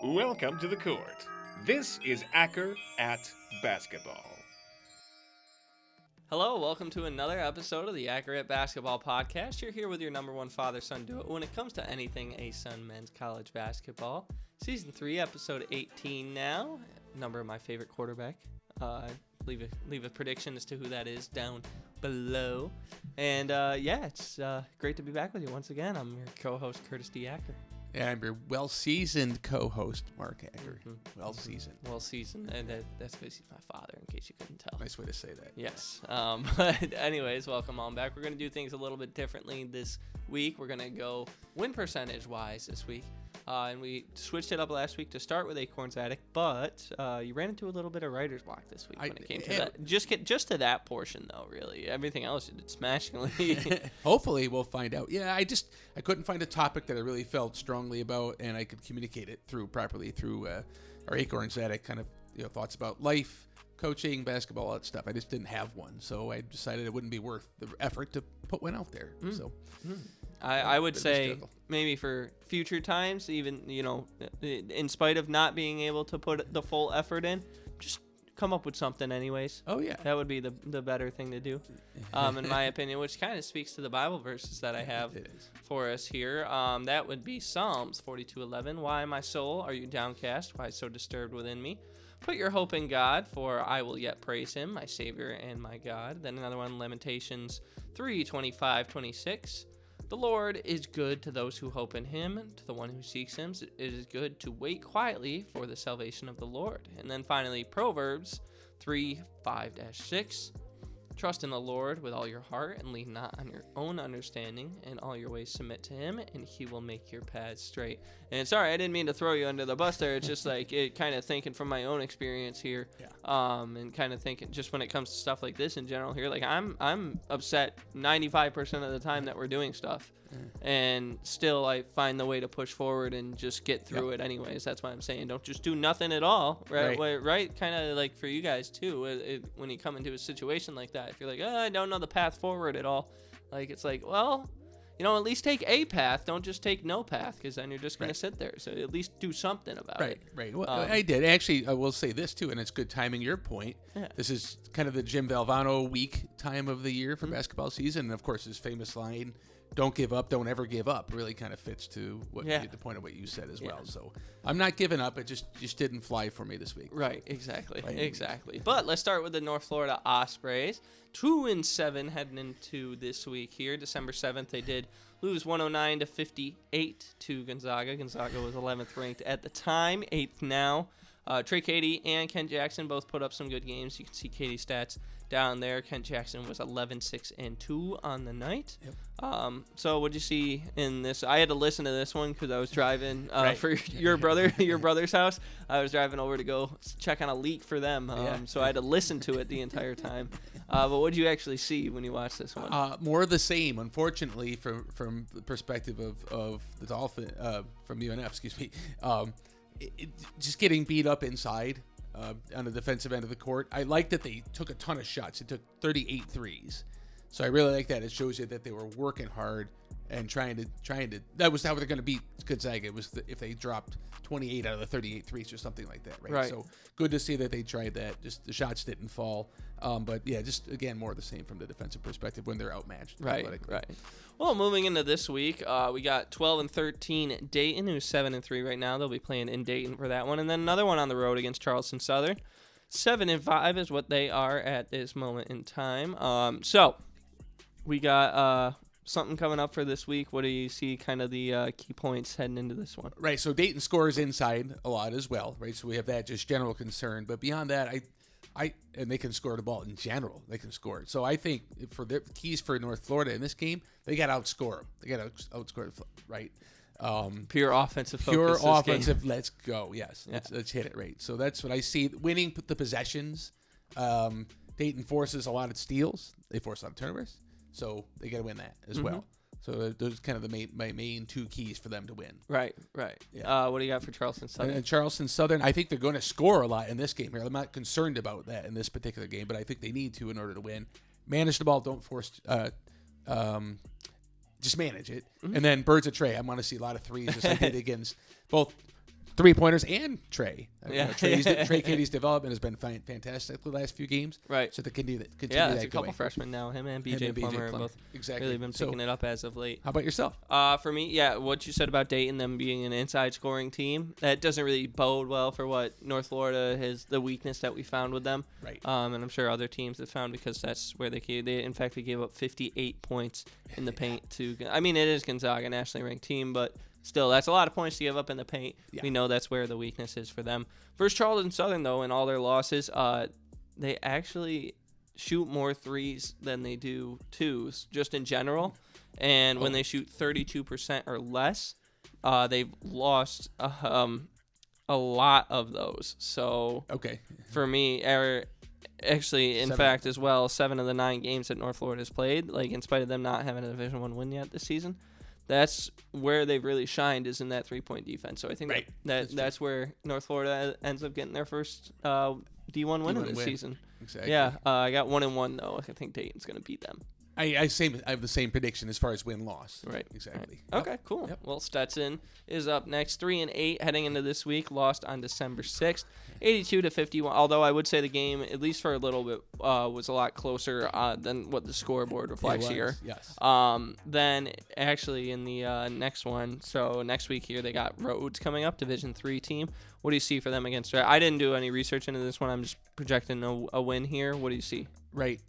Welcome to the court. This is Acker at Basketball. Hello, welcome to another episode of the Acker at Basketball podcast. You're here with your number one father-son duo when it comes to anything ASUN men's college basketball. Season 3, episode 18 now. Number of my favorite quarterback. Leave a prediction as to who that is down below. And it's great to be back with you once again. I'm your co-host, Curtis D. Acker. And I'm your well-seasoned co-host, Mark Acker. Mm-hmm. Well-seasoned. Well-seasoned, and that's basically my father, in case you couldn't tell. Nice way to say that. Yes. But anyways, welcome on back. We're going to do things a little bit differently this week. We're going to go win percentage-wise this week. And we switched it up last week to start with Acorn's Attic, but you ran into a little bit of writer's block this week when it came to that. Just to that portion, though, really. Everything else you did smashingly. Hopefully, we'll find out. Yeah, I couldn't find a topic that I really felt strongly about, and I could communicate it properly through our Acorn's Attic kind of thoughts about life, coaching, basketball, all that stuff. I just didn't have one, so I decided it wouldn't be worth the effort to put one out there. So. I would say maybe for future times, even, in spite of not being able to put the full effort in, just come up with something anyways. Oh, yeah. That would be the better thing to do, in my opinion, which kind of speaks to the Bible verses that I have for us here. That would be Psalms 42:11. Why, my soul, are you downcast? Why so disturbed within me? Put your hope in God, for I will yet praise him, my Savior and my God. Then another one, Lamentations 3:25-26. The Lord is good to those who hope in him, to the one who seeks him. It is good to wait quietly for the salvation of the Lord. And then finally, Proverbs 3:5-6. Trust in the Lord with all your heart and lean not on your own understanding. In all your ways submit to him, and he will make your paths straight. And sorry, I didn't mean to throw you under the bus there. It's just like it kind of thinking from my own experience here, and kind of thinking just when it comes to stuff like this in general here. Like I'm upset 95% of the time that we're doing stuff. And still I find the way to push forward and just get through it anyways. That's why I'm saying don't just do nothing at all, right? Kind of like for you guys too, when you come into a situation like that, if you're like, I don't know the path forward at all, like it's like, well, at least take a path. Don't just take no path, because then you're just going to sit there. So at least do something about it. Right. Well, I did. Actually, I will say this, too, and it's good timing, your point. Yeah. This is kind of the Jim Valvano week time of the year for basketball season. And, of course, his famous line, don't give up, don't ever give up, really kind of fits to the point of what you said as well. So I'm not giving up. It just didn't fly for me this week. Right, exactly. But let's start with the North Florida Ospreys. 2-7 heading into this week here. December 7th, they did lose 109-58 to Gonzaga. Gonzaga was 11th ranked at the time, 8th now. Trey Katie and Kent Jackson both put up some good games. You can see Katie's stats down there. Kent Jackson was 11-6-2 on the night. Yep. So what'd you see in this? I had to listen to this one because I was driving for your brother's house. I was driving over to go check on a leak for them. So I had to listen to it the entire time. But what'd you actually see when you watched this one? More of the same, unfortunately, from the perspective of the Dolphin, from UNF, excuse me. Just getting beat up inside on the defensive end of the court. I like that they took a ton of shots. They took 38 threes. So I really like that. It shows you that they were working hard and trying to. That was how they're going to beat Gonzaga. It was if they dropped 28 out of the 38 threes or something like that, right? So good to see that they tried that. Just the shots didn't fall. But yeah, just again more of the same from the defensive perspective when they're outmatched. Right. Well, moving into this week, we got 12-13 Dayton, who's 7-3 right now. They'll be playing in Dayton for that one, and then another one on the road against Charleston Southern. 7-5 is what they are at this moment in time. So we got something coming up for this week. What do you see kind of the key points heading into this one? Right, so Dayton scores inside a lot as well, right? So we have that just general concern. But beyond that, and they can score the ball in general. They can score it. So I think for the keys for North Florida in this game, they got to outscore them. They got to outscore, right? Pure offensive focus. Pure offensive. Let's go. Yes, let's hit it right. So that's what I see. Winning the possessions. Dayton forces a lot of steals. They force a lot of turnovers. So they got to win that as well. So those are kind of my main two keys for them to win. Right. Yeah. What do you got for Charleston Southern? And Charleston Southern, I think they're going to score a lot in this game here. I'm not concerned about that in this particular game, but I think they need to in order to win. Manage the ball. Don't force. Just manage it. And then birds of Trey. I want to see a lot of threes, just like they did against both 3-pointers and Trey. Yeah. Trey Katie's development has been fantastic the last few games. Right. So they continue that. Yeah, that it's a couple going. freshmen now. Him and BJ Plummer have both really been picking it up as of late. How about yourself? For me, yeah, what you said about Dayton, them being an inside scoring team, that doesn't really bode well for what North Florida has, the weakness that we found with them. Right. And I'm sure other teams have found, because that's where they in fact, they gave up 58 points in the paint to, I mean, it is Gonzaga, nationally ranked team, but still, that's a lot of points to give up in the paint. Yeah. We know that's where the weakness is for them. Versus Charleston Southern, though, in all their losses, they actually shoot more threes than they do twos, just in general. And when they shoot 32% or less, they've lost a lot of those. So for me, actually, in fact, as well, 7 of the 9 games that North Florida has played, like in spite of them not having a Division I win yet this season, that's where they've really shined, is in that 3-point defense. So I think that's where North Florida ends up getting their first D1 win of this season. Exactly. Yeah, I got 1-1 though. I think Dayton's going to beat them. I have the same prediction as far as win-loss. Right. Exactly. Right. Okay, cool. Yep. Well, Stetson is up next, 3-8 heading into this week. Lost on December 6th, 82-51. Although I would say the game, at least for a little bit, was a lot closer than what the scoreboard reflects here. Yes. Then actually in the next one, so next week here they got Rhodes coming up, Division III team. What do you see for them against? I didn't do any research into this one. I'm just projecting a win here. What do you see? Right.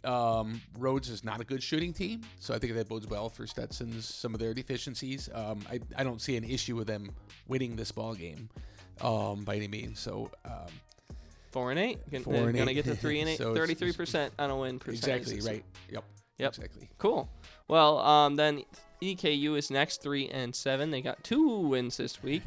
Rhodes is not a good shooting team, so I think that bodes well for Stetson's some of their deficiencies. I don't see an issue with them winning this ball game by any means. So 4-8. They're going to get to 3-8, so 33% on a win percentage. Exactly right. Yep. Exactly. Cool. Well, then EKU is next, 3-7. They got 2 wins this week.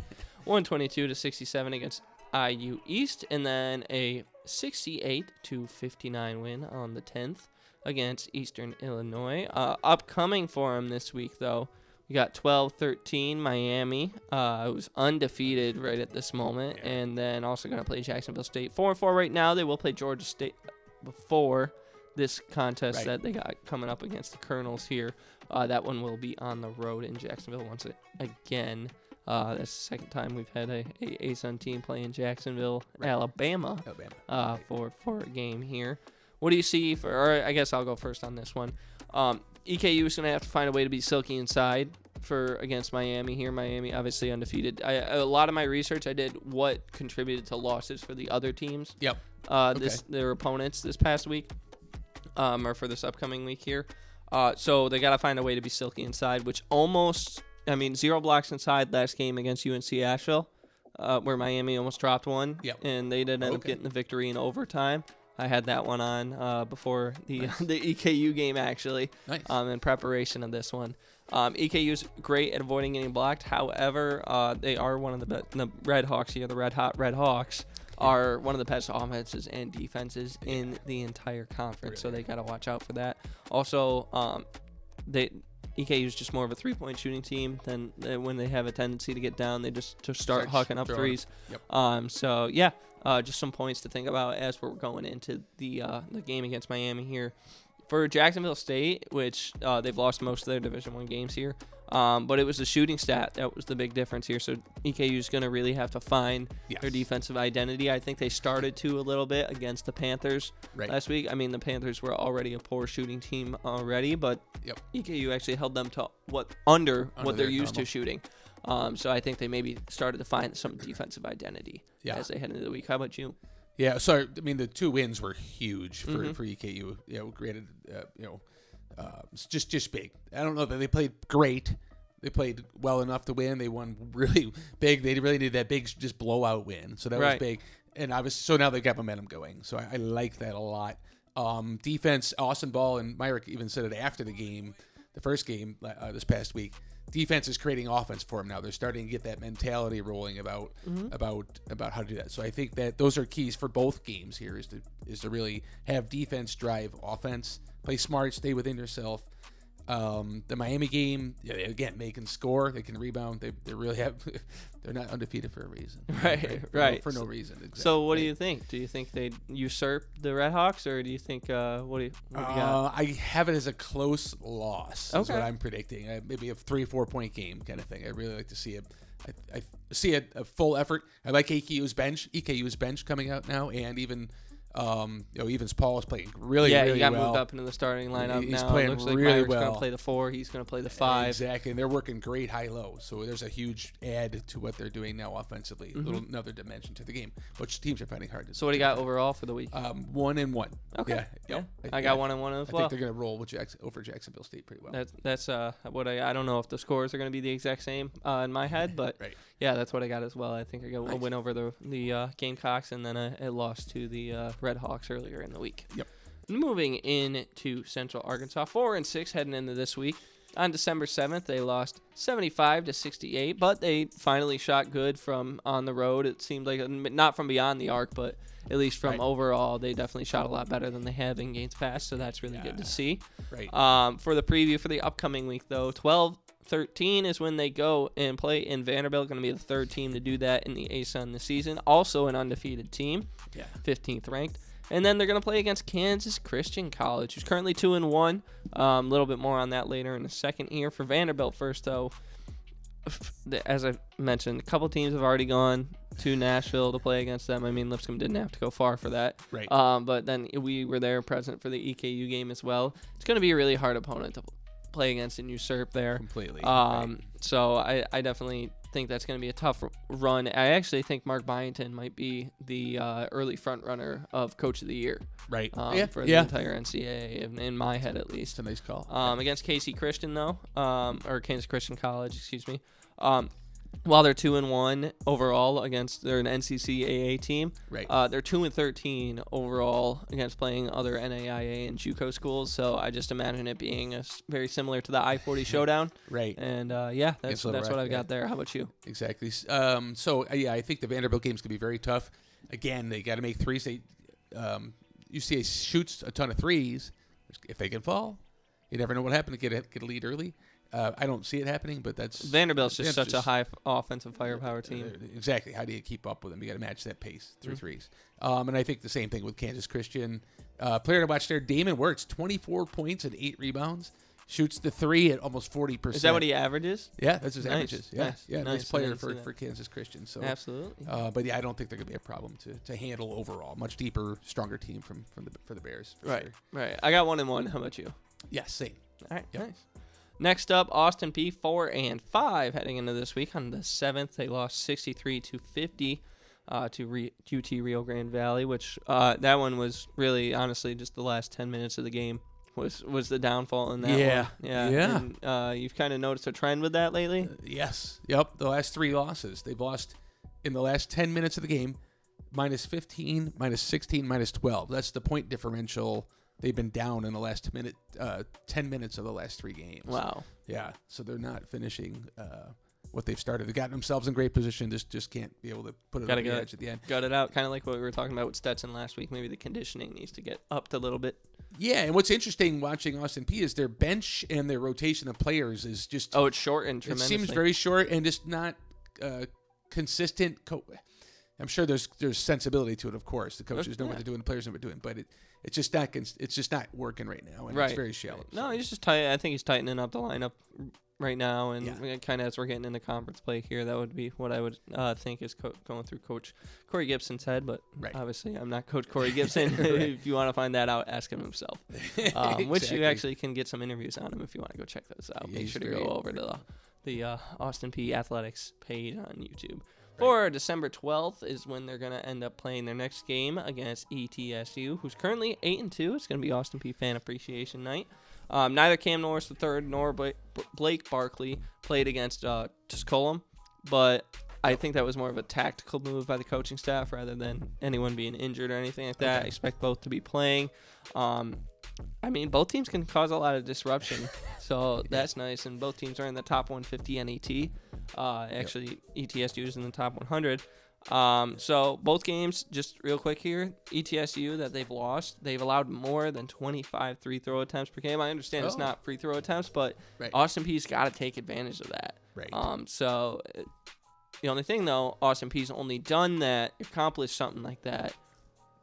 122-67 against IU East, and then a 68-59 win on the 10th against Eastern Illinois. Upcoming for them this week, though, we got 12-13 Miami, who's undefeated right at this moment, and then also going to play Jacksonville State. 4-4 right now. They will play Georgia State before this contest that they got coming up against the Colonels here. That one will be on the road in Jacksonville once again. That's the second time we've had a ASUN team play in Jacksonville, Alabama, for a game here. What do you see for, or I guess I'll go first on this one. EKU is going to have to find a way to be silky inside against Miami here. Miami obviously undefeated. A lot of my research I did what contributed to losses for the other teams. Yep. Their opponents this past week, or for this upcoming week here. So they got to find a way to be silky inside, which almost. 0 blocks inside last game against UNC Asheville, where Miami almost dropped one, and they did end up getting the victory in overtime. I had that one on before the EKU game, actually, in preparation of this one. EKU's great at avoiding getting blocked. However, they are one of the Red Hawks here, the Red Hawks, are one of the best offenses and defenses in the entire conference, so they got to watch out for that. Also, EKU is just more of a 3-point shooting team than when they have a tendency to get down. They just start hucking up threes. Yep. Just some points to think about as we're going into the game against Miami here. For Jacksonville State, which they've lost most of their Division I games here, but it was the shooting stat that was the big difference here. So EKU is going to really have to find their defensive identity. I think they started to a little bit against the Panthers last week. The Panthers were already a poor shooting team already, but EKU actually held them to under what they're used to shooting. So I think they maybe started to find some defensive identity as they head into the week. How about you? Yeah, so the 2 wins were huge for EKU. Granted, just big. I don't know that they played great. They played well enough to win. They won really big. They really needed that big just blowout win. So that was big. And so now they've got momentum going. So I like that a lot. Defense, Austin Ball and Myrick even said it after the game, the first game this past week. Defense is creating offense for them now. They're starting to get that mentality rolling about how to do that. So I think that those are keys for both games here is to really have defense drive offense, play smart, stay within yourself. The Miami game, again, they can score, they can rebound. They really have. They're not undefeated for a reason. Right. For no reason. Exactly. So what do you think? Do you think they usurp the Red Hawks, or do you think what do you got? I have it as a close loss. Is what I'm predicting. Maybe a 3-4 point game kind of thing. I really like to see I see a full effort. I like EKU's bench coming out now, and even Paul is playing really well. Yeah, he got moved up into the starting lineup. He's now. playing Looks like really Myers well. going to play the 4. He's going to play the 5. Exactly, and they're working great high-low. So there's a huge add to what they're doing now offensively. Another dimension to the game, which teams are finding hard to. So what do you got overall for the week? 1-1. Okay. Yeah. I got 1-1 as well. I think they're going to roll with over Jacksonville State pretty well. That's what I don't know if the scores are going to be the exact same in my head, but right. Yeah, that's what I got as well. I think I got a win over the Gamecocks, and then a loss to the Red Hawks earlier in the week. Yep. Moving into Central Arkansas, 4-6 heading into this week. On December 7th, they lost 75-68, but they finally shot good from on the road. It seemed like not from beyond the arc, but at least from overall, they definitely shot a lot better than they have in games past. So that's really good to see. Right. For the preview for the upcoming week, though, 12-13 is when they go and play in Vanderbilt. Going to be the third team to do that in the ASUN this season. Also an undefeated team, 15th ranked. And then they're going to play against Kansas Christian College, who's currently 2-1. A little bit more on that later in the second here. For Vanderbilt first, though, as I mentioned, a couple teams have already gone to Nashville to play against them. I mean, Lipscomb didn't have to go far for that. Right. But then we were there present for the EKU game as well. It's going to be a really hard opponent to play against and usurp there. Completely. So I definitely think that's going to be a tough run. I actually think Mark Byington might be the early front runner of Coach of the Year. Right. For the entire NCAA, in my head at least. It's a nice call. Against KC Christian, though, or Kansas Christian College, excuse me. While they're 2-1 overall against they're an NCCAA team, right? They're 2-13 overall against playing other NAIA and JUCO schools. So I just imagine it being very similar to the I-40 showdown, right? And that's what I've got there. How about you? Exactly. I think the Vanderbilt game's gonna be very tough. Again, they got to make threes. UCA shoots a ton of threes. If they can fall, you never know what happened to get a lead early. I don't see it happening, but that's Vanderbilt's just such a high offensive firepower team. Exactly. How do you keep up with them? You got to match that pace through threes. And I think the same thing with Kansas Christian. Player to watch there, Damon Wirtz, 24 points and 8 rebounds. Shoots the 3 at almost 40%. Is that what he averages? Yeah, that's his averages. Yeah, nice. Nice player for Kansas Christian. So absolutely. But I don't think they're gonna be a problem to handle overall. Much deeper, stronger team for the Bears. Right, sure. right. I got 1-1. How about you? Yeah, same. All right, nice. Next up, Austin Peay 4-5 heading into this week. On the 7th, they lost 63-50 to UT Rio Grande Valley, which that one was really, honestly, just the last 10 minutes of the game was the downfall in that one. Yeah. And, you've kind of noticed a trend with that lately? Yes. Yep. The last 3 losses. They've lost in the last 10 minutes of the game, minus 15, minus 16, minus 12. That's the point differential. They've been down in the last 10 minutes of the last 3 games. Wow. Yeah. So they're not finishing what they've started. They've gotten themselves in great position. Just can't be able to put it on the edge at the end. Got it out. Kind of like what we were talking about with Stetson last week. Maybe the conditioning needs to get upped a little bit. Yeah, and what's interesting watching Austin Peay is their bench and their rotation of players is just... Oh, it's shortened tremendously. It seems very short and just not consistent. I'm sure there's sensibility to it, of course. The coaches know what they're doing, the players know what they're doing, but it's just not working right now, and it's very shallow. No, he's just I think he's tightening up the lineup right now, and kind of as we're getting into conference play here, that would be what I would think is going through Coach Corey Gibson's head. But obviously, I'm not Coach Corey Gibson. If you want to find that out, ask him himself. Exactly. Which you actually can get some interviews on him if you want to go check those out. Make sure to go over to the Austin Peay Athletics page on YouTube. For December 12th is when they're going to end up playing their next game against ETSU, who's currently 8-2. It's going to be Austin Peay Fan Appreciation Night. Neither Cam Norris III nor Blake Barkley played against Tusculum, but I think that was more of a tactical move by the coaching staff rather than anyone being injured or anything like that. I expect both to be playing. I mean, both teams can cause a lot of disruption, so that's nice. And both teams are in the top 150 NET. Actually, ETSU is in the top 100. So both games, just real quick here, ETSU that they've lost, they've allowed more than 25 free throw attempts per game. I understand it's not free throw attempts, but Austin Peay's got to take advantage of that. So the only thing, though, Austin Peay's only done that, accomplished something like that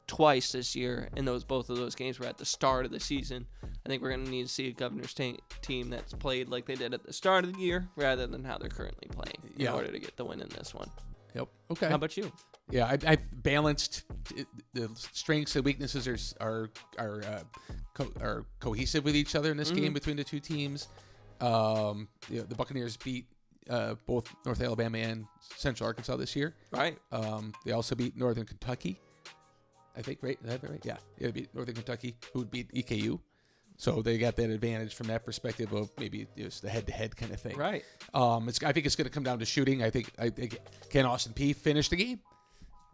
twice this year, and both of those games were at the start of the season. I think we're going to need to see a Governor's team that's played like they did at the start of the year rather than how they're currently playing in order to get the win in this one. Yep. Okay. How about you? Yeah, I balanced the strengths and weaknesses are cohesive with each other in this game between the two teams. The Buccaneers beat both North Alabama and Central Arkansas this year. Right. They also beat Northern Kentucky, I think, right? Is that right? Yeah, they beat Northern Kentucky, who would beat EKU. So they got that advantage from that perspective of maybe just the head-to-head kind of thing. Right. I think it's going to come down to shooting. I think can Austin Peay finish the game?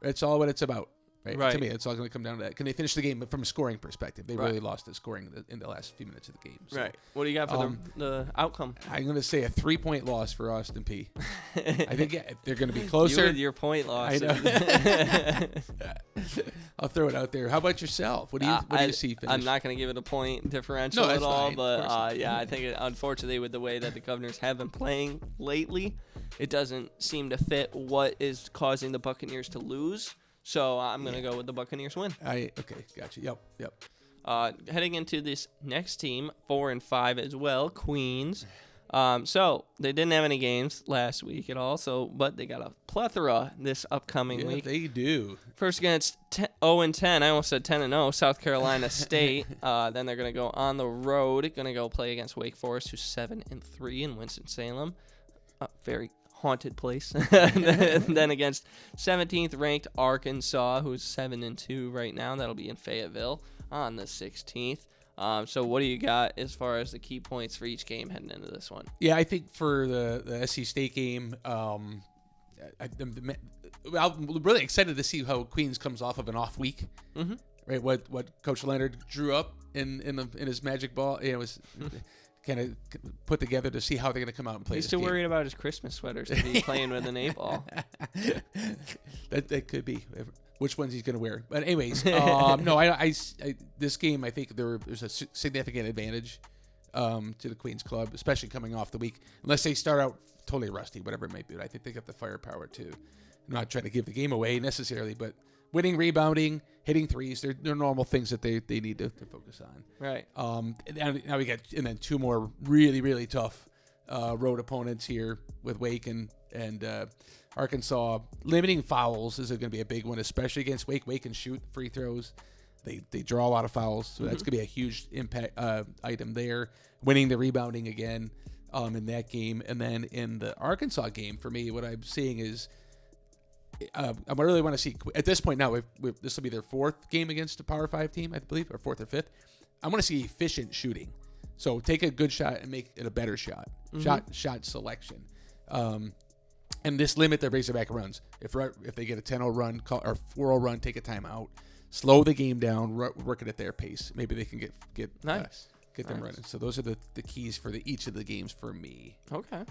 That's all what it's about. Right. To me, it's all going to come down to that. Can they finish the game from a scoring perspective? They really lost the scoring in the last few minutes of the game. So, right. What do you got for the outcome? I'm going to say a 3-point loss for Austin Peay. I think they're going to be closer. You with your point loss. I know. I'll throw it out there. How about yourself? What do you see finish? I'm not going to give it a point differential at all, but I think unfortunately with the way that the Governors have been playing lately, it doesn't seem to fit what is causing the Buccaneers to lose. So I'm going to go with the Buccaneers win. Okay, gotcha. Yep. Heading into this next team, 4-5 as well, Queens. So they didn't have any games last week at all, but they got a plethora this upcoming week. They do. First against 0-10, I almost said 10-0, South Carolina State. Then they're going to go on the road, going to go play against Wake Forest, who's 7-3 in Winston-Salem. Very haunted place. And then against 17th ranked Arkansas, who's 7-2 right now. That'll be in Fayetteville on the 16th. So what do you got as far as the key points for each game heading into this one? Yeah, I think for the SC State game, I'm really excited to see how Queens comes off of an off week. Mm-hmm. Right, what Coach Leonard drew up in his magic ball, it was kind of put together to see how they're going to come out and play. He's still worried about his Christmas sweaters to be playing with an 8-ball. That could be which ones he's going to wear. But anyways, this game, I think there's a significant advantage to the Queens club, especially coming off the week. Unless they start out totally rusty, whatever it might be. But I think they got the firepower to. I'm not trying to give the game away necessarily, but winning, rebounding, hitting threes, they're normal things that they need to focus on. Right. Now we got then two more really, really tough road opponents here with Wake and Arkansas. Limiting fouls is going to be a big one, especially against Wake. Wake can shoot free throws. They draw a lot of fouls, so that's going to be a huge impact item there. Winning the rebounding again in that game. And then in the Arkansas game, for me, what I'm seeing is I really want to see, at this point now, this will be their fourth game against a Power 5 team, I believe, or fourth or fifth. I want to see efficient shooting. So take a good shot and make it a better shot. Mm-hmm. Shot selection. And this limit their Razorback runs. If they get a 10-0 run or 4-0 run, take a timeout. Slow the game down, work it at their pace. Maybe they can get nice. Get them running. So those are the keys for each of the games for me. Okay.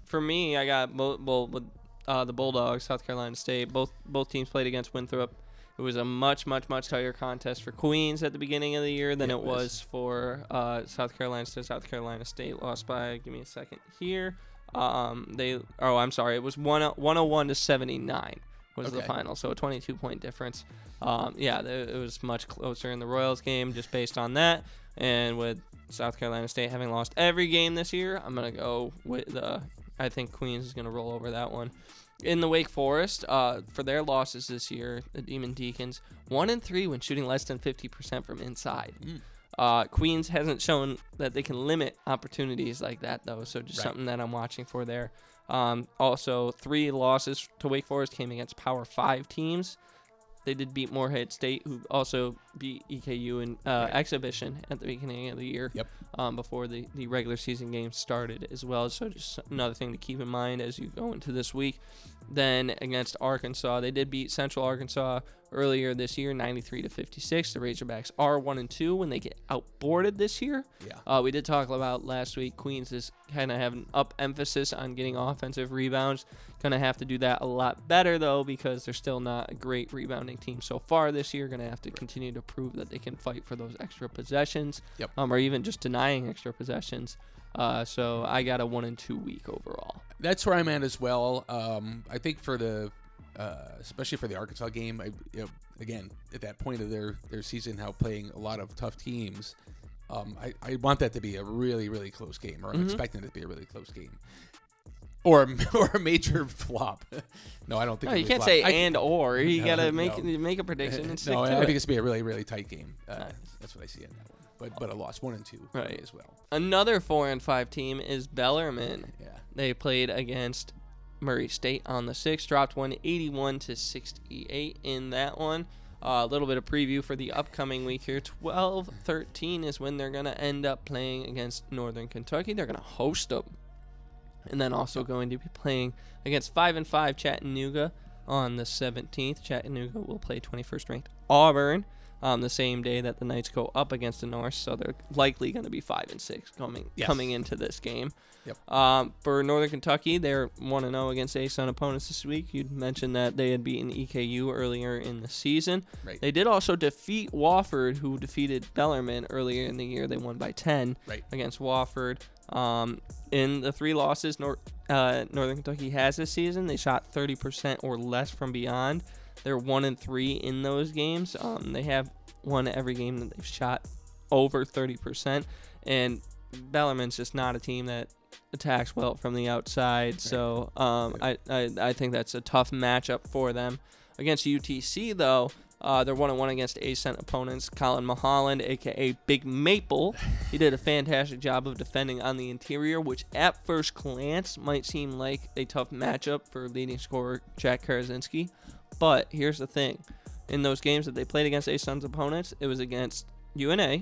For me, I got the Bulldogs, South Carolina State. Both teams played against Winthrop. It was a much tighter contest for Queens at the beginning of the year than it was for South Carolina State. South Carolina State lost by, give me a second here. It was 101-79 was the final, so a 22-point difference. It was much closer in the Royals game just based on that. And with South Carolina State having lost every game this year, I'm going to go with I think Queens is going to roll over that one. In the Wake Forest, for their losses this year, the Demon Deacons, 1-3 when shooting less than 50% from inside. Queens hasn't shown that they can limit opportunities like that, though, so just something that I'm watching for there. Also, 3 losses to Wake Forest came against Power 5 teams. They did beat Morehead State, who also beat EKU in exhibition at the beginning of the year. Yep. Before the regular season game started as well. So just another thing to keep in mind as you go into this week. Then against Arkansas, they did beat Central Arkansas earlier this year, 93-56. The Razorbacks are 1-2 when they get outboarded this year. Yeah. We did talk about last week. Queens is kind of having up emphasis on getting offensive rebounds. Going to have to do that a lot better, though, because they're still not a great rebounding team so far this year. Going to have to continue to prove that they can fight for those extra possessions, or even just denying extra possessions. So I got a 1-2 week overall. That's where I'm at as well. I think for especially for the Arkansas game, again, at that point of their season, how playing a lot of tough teams, I want that to be a really, really close game, or I'm expecting it to be a really close game. Or a major flop. No, I don't think. No, you can't say or. You gotta make a prediction and stick to I it. think it's gonna be a really, really tight game. That's what I see in that one. But a loss, 1-2, right, as well. Another 4-5 team is Bellarmine. Yeah. They played against Murray State on the 6th, dropped 81-68 in that one. A little bit of preview for the upcoming week here. 12-13 is when they're gonna end up playing against Northern Kentucky. They're gonna host them. And then also going to be playing against 5-5 Chattanooga on the 17th. Chattanooga will play 21st ranked Auburn the same day that the Knights go up against the North. So they're likely going to be 5-6 coming into this game. Yep. For Northern Kentucky, they're 1-0 against ASUN opponents this week. You mentioned that they had beaten EKU earlier in the season. Right. They did also defeat Wofford, who defeated Bellarmine earlier in the year. They won by 10 against Wofford. In the 3 losses Northern Kentucky has this season, they shot 30% or less from beyond. They're 1-3 in those games. They have won every game that they've shot over 30%. And Bellarmine's just not a team that attacks well from the outside. Right. So I think that's a tough matchup for them. Against UTC, though, they're 1-1 against ASUN opponents. Colin Mulholland, a.k.a. Big Maple, he did a fantastic job of defending on the interior, which at first glance might seem like a tough matchup for leading scorer Jack Karazinski. But here's the thing. In those games that they played against ASUN's opponents, it was against UNA,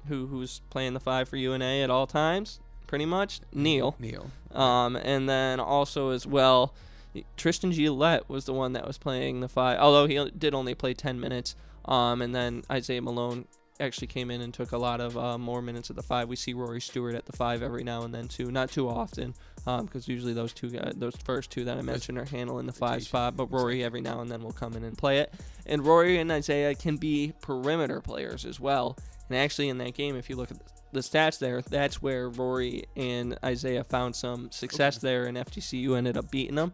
who's playing the 5 for UNA at all times, pretty much, Neil. And then also as well, Tristan Gillette was the one that was playing the 5, although he did only play 10 minutes. And then Isaiah Malone actually came in and took a lot of more minutes at the 5. We see Rory Stewart at the 5 every now and then too, not too often, because usually those first two that I mentioned are handling the 5 spot. But Rory every now and then will come in and play it. And Rory and Isaiah can be perimeter players as well. And actually in that game, if you look at the stats there, that's where Rory and Isaiah found some success there, and FGCU ended up beating them.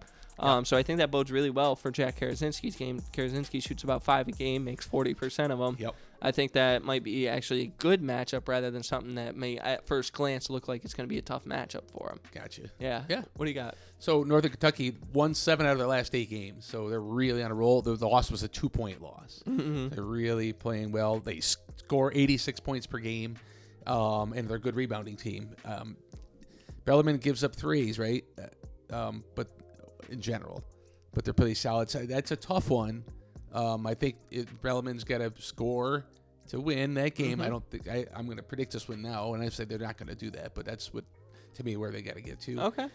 So I think that bodes really well for Jack Karazinski's game. Karazinski shoots about 5 a game, makes 40% of them. Yep. I think that might be actually a good matchup rather than something that may at first glance look like it's going to be a tough matchup for him. Gotcha. Yeah. What do you got? So Northern Kentucky won 7 out of their last 8 games, so they're really on a roll. The loss was a 2-point loss. Mm-hmm. They're really playing well. They score 86 points per game, and they're a good rebounding team. Bellarmine gives up threes, right? But in general, but they're pretty solid. So that's a tough one. I think Bellarmine's got to score to win that game. Mm-hmm. I don't think I'm going to predict this one now, and I said they're not going to do that, but that's what to me where they got to get to. Okay.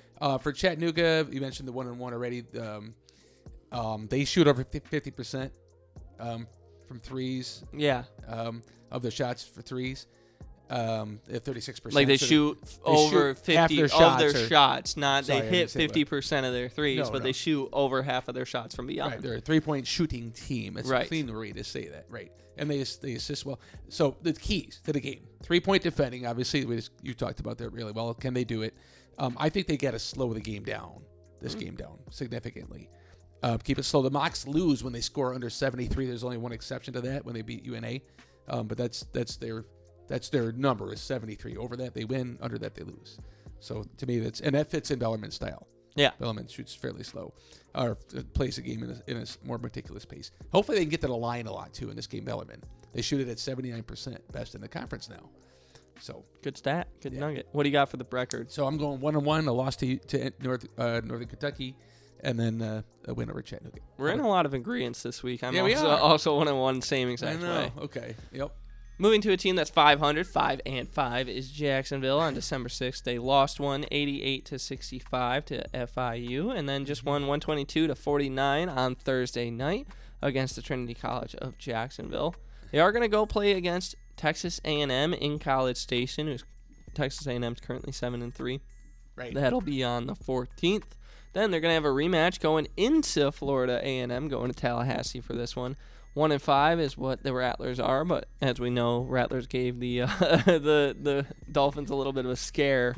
For Chattanooga, you mentioned the 1-1 already. They shoot over 50% from threes. Yeah. Of their shots for threes. 36%. Like they shoot over 50 of their shots. Not Sorry, they hit 50% of their threes, but they shoot over half of their shots from beyond. Right, they're a 3-point shooting team. It's a clean way to say that, right? And they assist well. So the keys to the game: 3-point defending. Obviously, you talked about that really well. Can they do it? I think they got to slow the game down. Game down significantly. Keep it slow. The Mocs lose when they score under 73. There's only one exception to that when they beat UNA, but that's their number is 73. Over that they win, under that they lose. So to me that fits in Bellarmine's style. Yeah. Bellarmine shoots fairly slow, or plays a game in a more meticulous pace. Hopefully they can get to the line a lot too in this game. Bellarmine, they shoot it at 79%, best in the conference now. So good stat, good nugget. What do you got for the record? So I'm going 1-1, a loss to Northern Kentucky, and then a win over Chattanooga. We're in a lot of ingredients this week. I'm we are. also 1-1, same exact I know. way. Okay. Yep. Moving to a team that's 500, 5-5 is Jacksonville. On December 6th, they lost 88-65 to FIU, and then just won 122-49 on Thursday night against the Trinity College of Jacksonville. They are going to go play against Texas A&M in College Station. Texas A&M's currently 7-3. Right. That'll be on the 14th. Then they're going to have a rematch going into Florida A&M, going to Tallahassee for this one. 1-5 is what the Rattlers are, but as we know, Rattlers gave the the Dolphins a little bit of a scare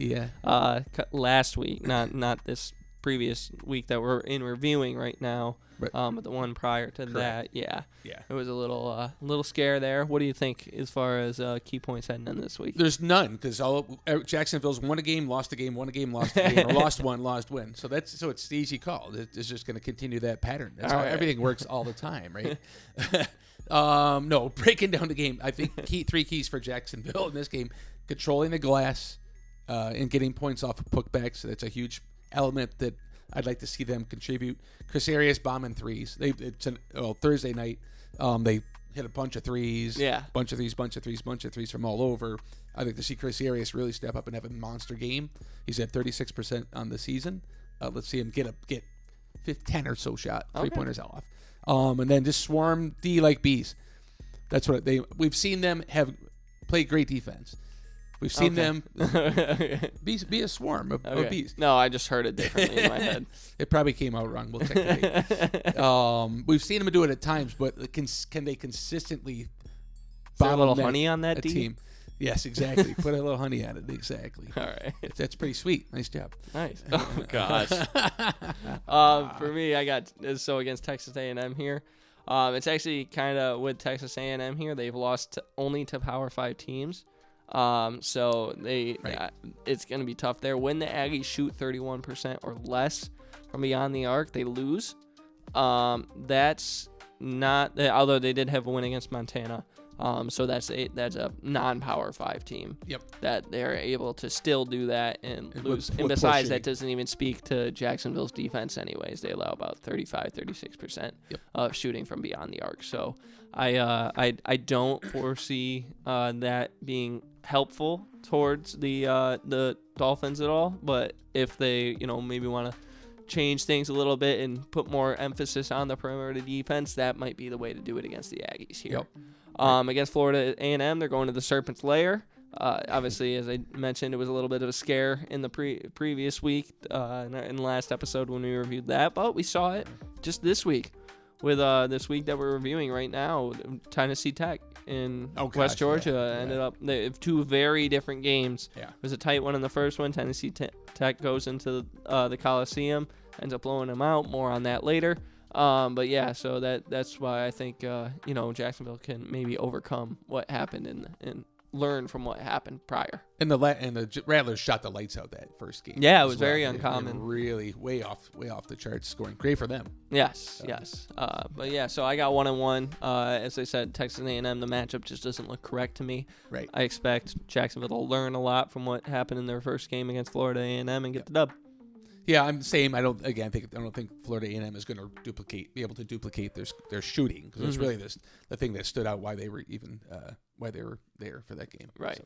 last week. Not this previous week that we're in reviewing right now. Right. But the one prior to that, Yeah. it was a little scare there. What do you think as far as key points heading in this week? There's none because Jacksonville's won a game, lost a game, won a game, lost a game, or lost one, lost win. So it's the easy call. It's just going to continue that pattern. That's how everything works all the time, right? No, breaking down the game. I think three keys for Jacksonville in this game: controlling the glass and getting points off of putbacks. So that's a huge element that I'd like to see them contribute. Chris Arias bombing threes. Thursday night, they hit a bunch of threes. Yeah. Bunch of threes from all over. I'd like to see Chris Arias really step up and have a monster game. He's at 36% on the season. Let's see him get 10 or so shot, 3-pointers off. And then just swarm D like bees. That's what we've seen them have play great defense. We've seen them be a swarm of bees. No, I just heard it differently in my head. It probably came out wrong. We'll check the tape. We've seen them do it at times, but can they consistently Put a little honey on that team? Yes, exactly. Put a little honey on it. Exactly. All right. That's pretty sweet. Nice job. Nice. Oh, gosh. For me, I got against Texas A&M here. It's actually kind of with Texas A&M here. They've lost only to Power 5 teams. So it's going to be tough there. When the Aggies shoot 31% or less from beyond the arc, they lose. That's not, although they did have a win against Montana. So that's a non-Power 5 team. Yep. That they're able to still do that and lose. With and besides, pushing. that doesn't even speak to Jacksonville's defense anyways. They allow about 36% of shooting from beyond the arc. So I don't foresee that being helpful towards the Dolphins at all. But if they, maybe want to change things a little bit and put more emphasis on the perimeter defense, that might be the way to do it against the Aggies here. Yep. Against Florida A&M, they're going to the Serpent's Lair. Obviously, as I mentioned, it was a little bit of a scare in the previous week, in the last episode when we reviewed that, but we saw it just this week with this week that we're reviewing right now, Tennessee Tech in West Georgia. Ended up two very different games. Yeah. It was a tight one in the first one. Tennessee Tech goes into the Coliseum, ends up blowing them out. More on that later. But yeah, so that's why I think Jacksonville can maybe overcome what happened and learn from what happened prior. And the Rattlers shot the lights out that first game. Yeah, it was very uncommon. They really way off the charts scoring. Great for them. Yes. But yeah, so I got 1-1. As I said, Texas A&M, the matchup just doesn't look correct to me. Right. I expect Jacksonville to learn a lot from what happened in their first game against Florida A&M and get the dub. Yeah, I'm the same. I don't think Florida A&M is going to be able to duplicate their shooting, because it's really the thing that stood out why they were there for that game. Right.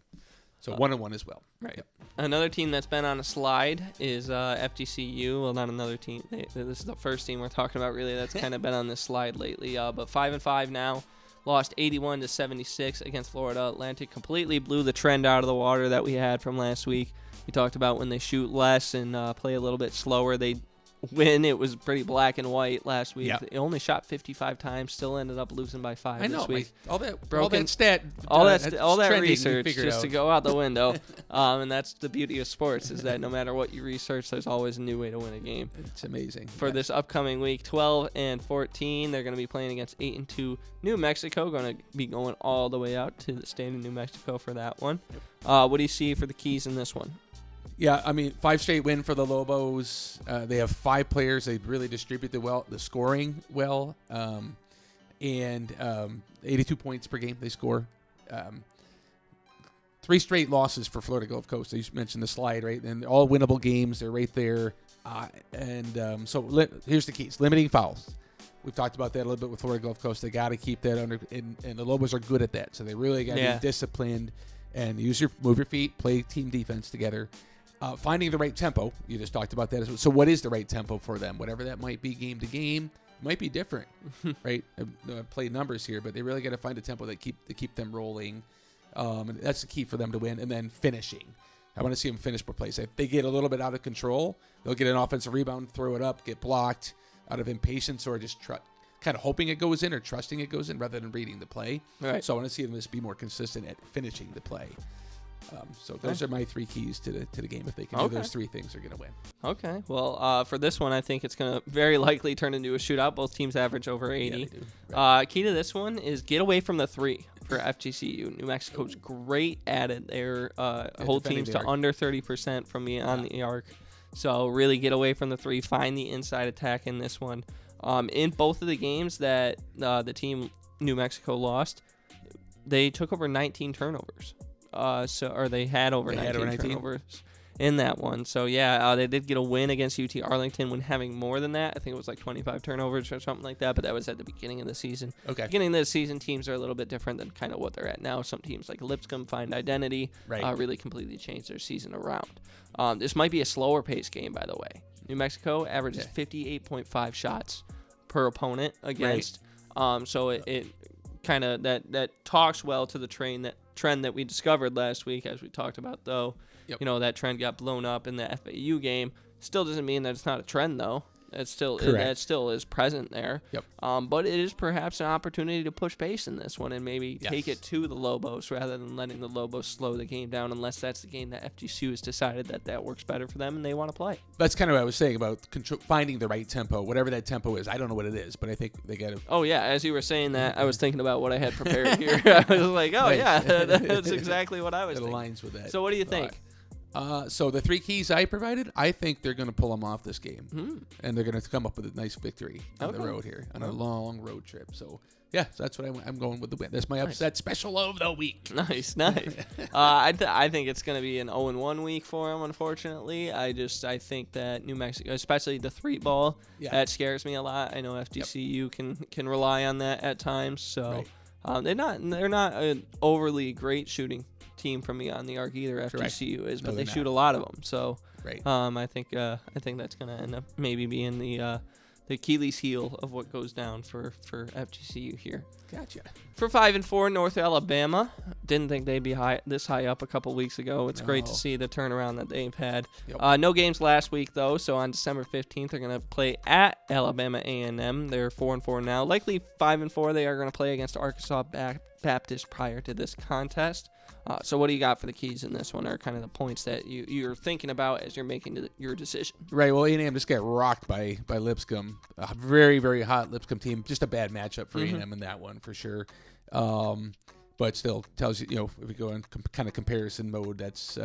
So 1-1 as well. Right. Yep. Another team that's been on a slide is FGCU. Well, not another team. This is the first team we're talking about really that's kind of been on this slide lately. But 5-5 now. Lost 81-76 against Florida Atlantic. Completely blew the trend out of the water that we had from last week. We talked about when they shoot less and play a little bit slower, they win. It was pretty black and white last week. They only shot 55 times, still ended up losing by 5 this week. All that research just to go out the window. And that's the beauty of sports, is that no matter what you research, there's always a new way to win a game. It's amazing. For this upcoming week, 12-14, they're going to be playing against 8-2 New Mexico. Going to be going all the way out to the state of New Mexico for that one. What do you see for the keys in this one? Yeah, I mean, 5 straight win for the Lobos. They have 5 players. They really distribute the scoring well, and 82 points per game they score. 3 straight losses for Florida Gulf Coast. You mentioned the slide, right? And all winnable games. They're right there. So here's the keys: limiting fouls. We've talked about that a little bit with Florida Gulf Coast. They got to keep that under, and the Lobos are good at that. So they really got to be disciplined and move your feet, play team defense together. Finding the right tempo. You just talked about that as well. So what is the right tempo for them? Whatever that might be game to game, might be different, right? Play numbers here, but they really got to find a tempo that keep them rolling. And that's the key for them to win. And then finishing. I want to see them finish more plays. If they get a little bit out of control, they'll get an offensive rebound, throw it up, get blocked out of impatience, or just kind of hoping it goes in or trusting it goes in rather than reading the play. Right. So I want to see them just be more consistent at finishing the play. So those are my 3 keys to the game. If they can do those 3 things, they're going to win. Okay. Well, for this one, I think it's going to very likely turn into a shootout. Both teams average over 80. Yeah, they do. Right. Key to this one is get away from the 3 for FGCU. New Mexico's great at it. They're hold teams to under 30% from beyond the arc. So really get away from the 3. Find the inside attack in this one. In both of the games that the team New Mexico lost, they took over 19 turnovers. They had over 19 turnovers in that one. So, they did get a win against UT Arlington when having more than that. I think it was like 25 turnovers or something like that, but that was at the beginning of the season. Okay. Beginning of the season, teams are a little bit different than kind of what they're at now. Some teams like Lipscomb find identity, really completely change their season around. This might be a slower pace game, by the way. New Mexico averages 58.5 shots per opponent against. So it kind of that talks well to the trend that we discovered last week, as we talked about, though. That trend got blown up in the FAU game. Still doesn't mean that it's not a trend, though. That still is present there. But it is perhaps an opportunity to push pace in this one and maybe take it to the Lobos rather than letting the Lobos slow the game down, unless that's the game that FGCU has decided that works better for them and they want to play. That's kind of what I was saying about finding the right tempo, whatever that tempo is. I don't know what it is, but I think they got to. Oh, yeah. As you were saying that, I was thinking about what I had prepared here. I was like, that's exactly what I was thinking. It aligns with that. So what do you think? So the 3 keys I provided, I think they're going to pull them off this game, and they're going to come up with a nice victory on the road here on a long road trip. So that's what I'm going with the win. That's my upset special of the week. Nice. I think it's going to be an 0-1 week for them. Unfortunately, I think that New Mexico, especially the 3 ball, that scares me a lot. I know FGCU can rely on that at times. So they're not an overly great shooting team from beyond the arc either. FGCU is, but they shoot a lot of them. So I think that's going to end up maybe being the Achilles heel of what goes down for FGCU here. Gotcha. For 5-4, North Alabama. Didn't think they'd be this high up a couple weeks ago. It's great to see the turnaround that they've had. No games last week, though, so on December 15th, they're going to play at Alabama A&M. They're 4-4 now. Likely 5-4. They are going to play against Arkansas Baptist prior to this contest. So what do you got for the keys in this one, or kind of the points that you're thinking about as you're making your decision? Right. Well, A&M just got rocked by Lipscomb. A very, very hot Lipscomb team. Just a bad matchup for A&M in that one for sure. But still tells you, if we go in kind of comparison mode, that's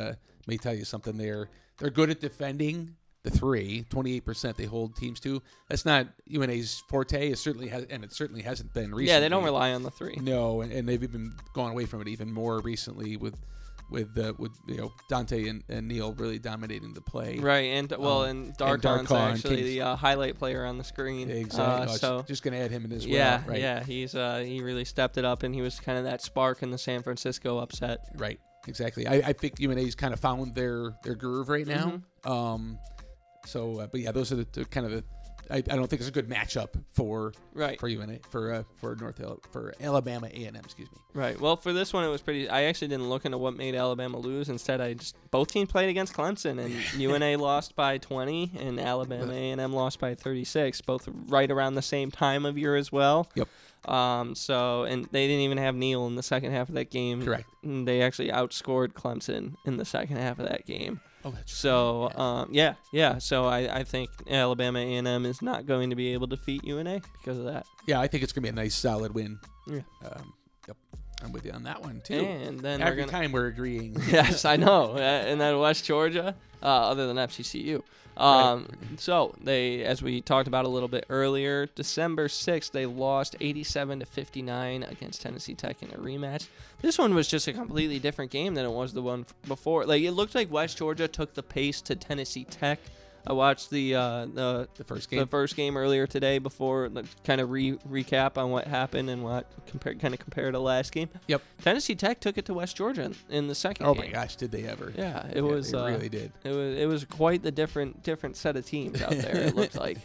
may tell you something there. They're good at defending the 3, 28% they hold teams to. That's not UNA's forte. It certainly hasn't been recently. Yeah, they don't rely on the 3. No, and they've even gone away from it even more recently with Dante and Neil really dominating the play. Right, and Darkon's actually the highlight player on the screen. Exactly. So just going to add him in as well. Yeah, right? Yeah, he really stepped it up, and he was kind of that spark in the San Francisco upset. Right, exactly. I think UNA's kind of found their groove right now. Those are the kind of the. I don't think it's a good matchup for UNA for Alabama A&M. Excuse me. Right. Well, for this one, it was pretty. I actually didn't look into what made Alabama lose. Instead, both teams played against Clemson, and UNA lost by 20, and Alabama A&M lost by 36. Both right around the same time of year as well. Yep. And they didn't even have Neil in the second half of that game. Correct. And they actually outscored Clemson in the second half of that game. Oh, that's so, So I think Alabama A&M is not going to be able to defeat UNA because of that. Yeah, I think it's going to be a nice, solid win. Yeah. Yep. I'm with you on that one, too. And then we're agreeing. Yes, I know. And then West Georgia, other than FGCU. So they, as we talked about a little bit earlier, December 6th, they lost 87-59 against Tennessee Tech in a rematch. This one was just a completely different game than it was the one before. Like, it looked like West Georgia took the pace to Tennessee Tech. I watched the first game earlier today before kind of recap on what happened and what compare to last game. Yep. Tennessee Tech took it to West Georgia in the second game. Oh my gosh, did they ever? Yeah, it was. They really did. It was quite the different set of teams out there. It looked like.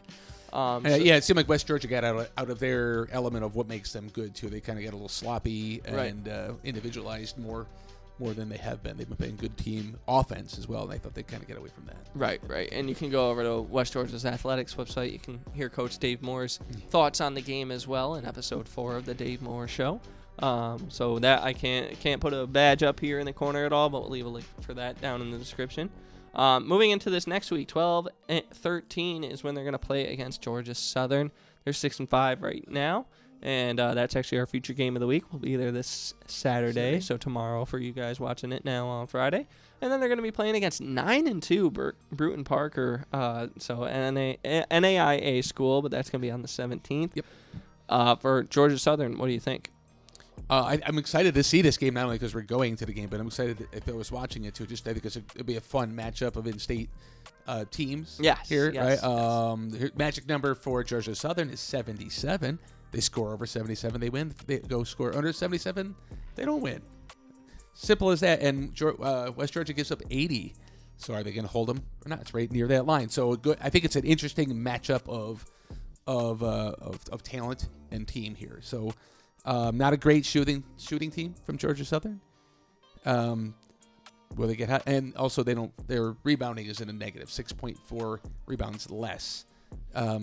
It seemed like West Georgia got out of their element of what makes them good too. They kind of got a little sloppy and individualized more than they have been. They've been playing good team offense as well, and I thought they'd kind of get away from that. Right. And you can go over to West Georgia's athletics website. You can hear Coach Dave Moore's thoughts on the game as well in episode 4 of the Dave Moore Show. So that I can't put a badge up here in the corner at all, but we'll leave a link for that down in the description. Moving into this next week, 12-13 is when they're going to play against Georgia Southern. They're 6-5 right now, and that's actually our future game of the week. We'll be there this Saturday, so tomorrow for you guys watching it now on Friday. And then they're going to be playing against 9-2 Bruton Parker, so NAIA school, but that's going to be on the 17th. Yep. For Georgia Southern, what do you think? I'm excited to see this game, not only because we're going to the game, but I'm excited if I was watching it too. Just I think it'll be a fun matchup of in-state teams. Here, right? Magic number for Georgia Southern is 77. They score over 77, they win. They go score under 77, they don't win. Simple as that. And West Georgia gives up 80. So are they going to hold them or not? It's right near that line. So good. I think it's an interesting matchup of talent and team here. So. Not a great shooting team from Georgia Southern. Will they get hot? And also their rebounding is in a negative, 6.4 rebounds less.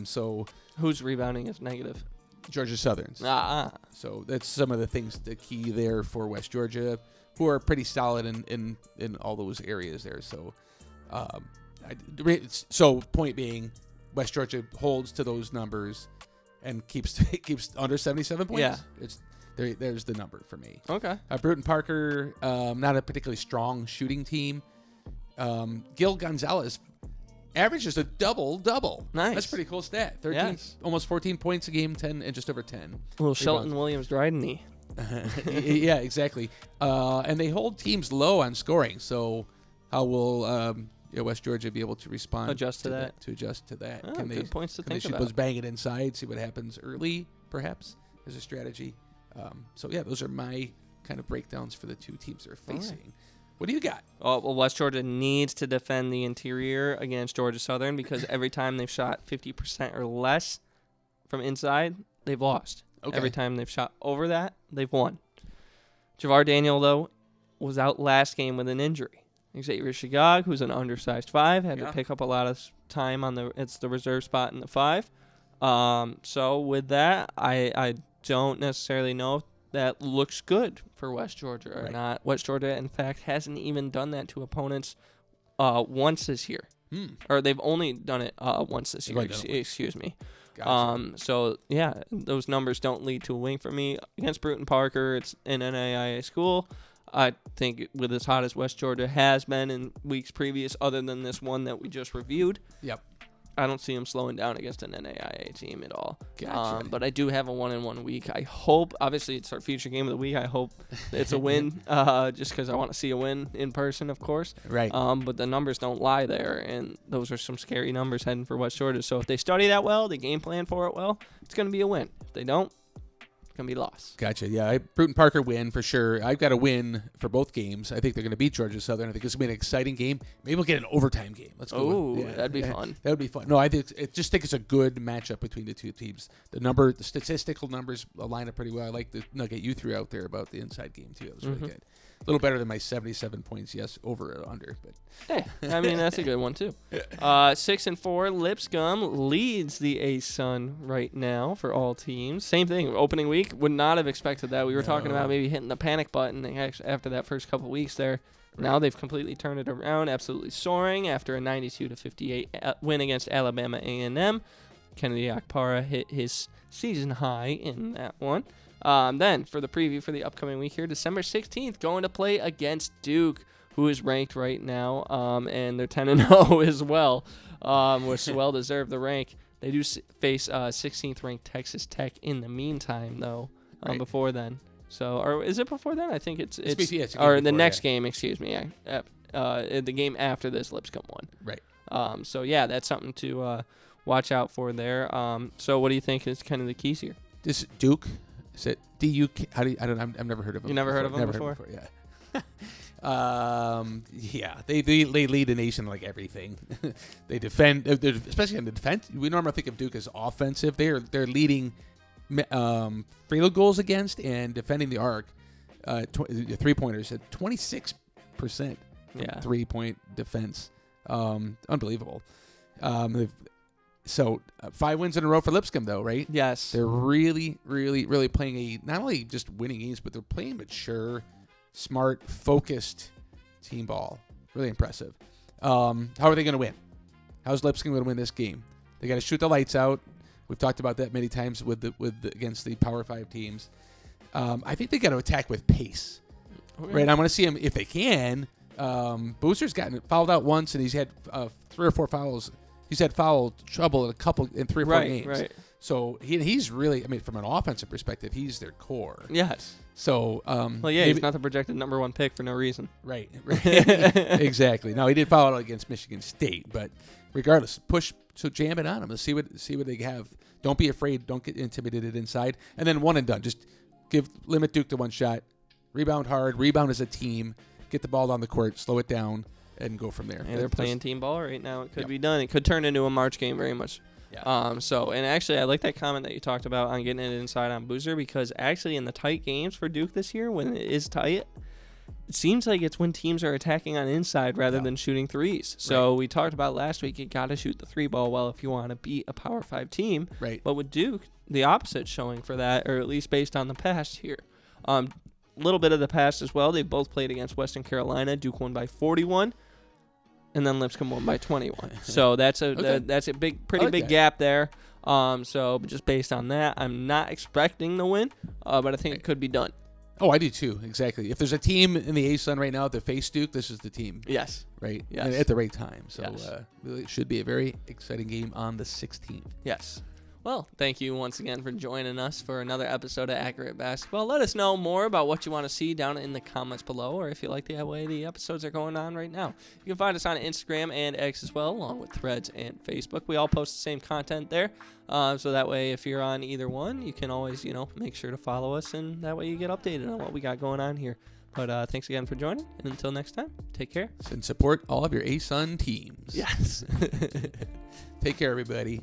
So whose rebounding is negative? Georgia Southern's. So that's some of the things, the key there for West Georgia, who are pretty solid in all those areas there. So, point being, West Georgia holds to those numbers. And keeps under 77 points. Yeah, there's the number for me. Okay. Bruton Parker, not a particularly strong shooting team. Gil Gonzalez averages a double. Nice. That's a pretty cool stat. 13, almost 14 points a game, 10 and just over 10. A little Shelton Williams-Dryden-y. Yeah, exactly. And they hold teams low on scoring. So how will West Georgia be able to respond? Adjust to that. Oh, can good points to think about. Let's bang it inside, see what happens early, perhaps, as a strategy. Those are my kind of breakdowns for the two teams they're facing. Right. What do you got? Well, West Georgia needs to defend the interior against Georgia Southern because every time they've shot 50% or less from inside, they've lost. Okay. Every time they've shot over that, they've won. Javar Daniel, though, was out last game with an injury. Xavier Shigag, who's an undersized 5, had to pick up a lot of time on the reserve spot in the 5. So with that, I don't necessarily know if that looks good for West Georgia or not. West Georgia, in fact, hasn't even done that to opponents once this year. Or they've only done it once this year. Excuse me. Gotcha. Those numbers don't lead to a win for me. Against Bruton Parker, it's an NAIA school. I think with as hot as West Georgia has been in weeks previous, other than this one that we just reviewed, I don't see them slowing down against an NAIA team at all. Gotcha. But I do have a 1-1 week. I hope, obviously, it's our future game of the week. I hope it's a win, just because I want to see a win in person, of course. Right. But the numbers don't lie there, and those are some scary numbers heading for West Georgia. So if they study that well, they game plan for it well, it's going to be a win. If they don't, going to be lost. Gotcha. Yeah, Bruton Parker win for sure. I've got a win for both games. I think they're going to beat Georgia Southern. I think it's going to be an exciting game. Maybe we'll get an overtime game. Let's go. Oh, that'd be fun. That would be fun. No, I think it's a good matchup between the two teams. The statistical numbers line up pretty well. I like the nugget you threw out there about the inside game too. That was really good. A little better than my 77 points, over or under, but hey, I mean that's a good one too. 6-4, Lipscomb leads the ASUN right now for all teams. Same thing, opening week, would not have expected that. We were talking about maybe hitting the panic button after that first couple weeks there. Right. Now they've completely turned it around, absolutely soaring after a 92-58 win against Alabama A&M. Kennedy Akpara hit his season high in that one. Then for the preview for the upcoming week here, December 16th, going to play against Duke, who is ranked right now, and they're 10-0 as well, which well deserved the rank. They do face 16th ranked Texas Tech in the meantime, though, before then. So, or is it before then? I think it's or the next game, excuse me, the game after this Lipscomb one. Right. So yeah, that's something to watch out for there. So what do you think is kind of the keys here? This Duke. Is it DUK? How do you, I don't. I've never heard of them. You never heard of them before? Yeah. They lead the nation like everything. They defend, especially on the defense. We normally think of Duke as offensive. They're leading free throw goals against and defending the arc. 3-pointers at 26% 3-point defense. Unbelievable. So 5 wins in a row for Lipscomb, though, right? Yes. They're really, really, really playing not only just winning games, but they're playing mature, smart, focused team ball. Really impressive. How are they going to win? How's Lipscomb going to win this game? They got to shoot the lights out. We've talked about that many times against the Power 5 teams. I think they got to attack with pace. Okay. Right? I want to see them if they can. Booster's gotten fouled out once, and he's had 3 or 4 fouls. He's had foul trouble in 3 or 4 games. Right. So he's really, I mean, from an offensive perspective, he's their core. Yes. So, he's not the projected number 1 pick for no reason. Right. Exactly. Now he did foul out against Michigan State, but regardless, jam it on them. Let's see what they have. Don't be afraid. Don't get intimidated inside. And then one and done. Just limit Duke to 1 shot. Rebound hard. Rebound as a team. Get the ball on the court. Slow it down. And go from there. And they're playing team ball right now. It could be done. It could turn into a March game very much. Yeah. And actually, I like that comment that you talked about on getting it inside on Boozer, because actually in the tight games for Duke this year, when it is tight, it seems like it's when teams are attacking on inside rather than shooting threes. So we talked about last week, you got to shoot the 3 ball well if you want to beat a Power 5 team. Right. But with Duke, the opposite showing for that, or at least based on the past here. Little bit of the past as well. They both played against Western Carolina. Duke won by 41. And then Lipscomb won by 21. So that's a pretty big gap there. So just based on that, I'm not expecting the win, but I think it could be done. Oh, I do too. Exactly. If there's a team in the ASUN right now that face Duke, this is the team. Yes. Right. Yes. At the right time. So it should be a very exciting game on the 16th. Yes. Well, thank you once again for joining us for another episode of Accurate Basketball. Let us know more about what you want to see down in the comments below, or if you like the way the episodes are going on right now. You can find us on Instagram and X as well, along with Threads and Facebook. We all post the same content there, so that way if you're on either one, you can always, make sure to follow us, and that way you get updated on what we got going on here. But thanks again for joining, and until next time, take care. And support all of your ASUN teams. Yes. Take care, everybody.